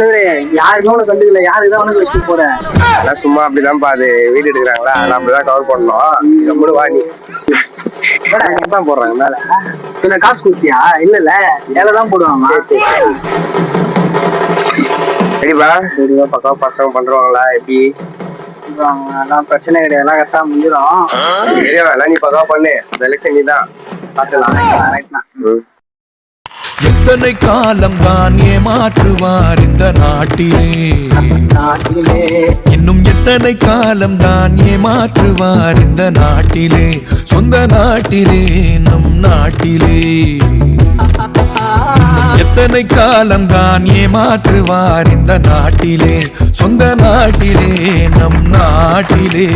தலைவரே யாருமே உனக்கு கண்டுக்கல, யாருக்குதான் உனக்கு வச்சுட்டு போற? அதெல்லாம் சும்மா அப்படிதான் அது வீடு எடுக்கிறாங்களா, அதெல்லாம் அப்படிதான் கவர் பண்ணணும். கம்முனு வா நீ. தான் போடுறாங்க மேல. பின்ன காசு கொடுத்தியா? இல்ல ஏழைதான் போடுவாங்க. சரிப்பா, சரிப்பா. பக்கம் பசங்க பண்றாங்களா எப்படி? அதெல்லாம் பிரச்சனை கிடையாது, எல்லாம் கரெக்டா முடிஞ்சிடும். எல்லாம் நீ பக்கவா பண்ணு, இந்த எலெக்ஷன் நீ தான் பார்த்துலாம். எத்தனை காலம் தான் ஏமாற்றுவார் இந்த நாட்டிலே, இன்னும் எத்தனை காலம் தான் ஏமாற்றுவார் இந்த நாட்டிலே, சொந்த நாட்டிலே நம் நாட்டிலே. எத்தனை காலம் தான் ஏமாற்றுவார் இந்த நாட்டிலே, சொந்த நாட்டிலே நம் நாட்டிலே.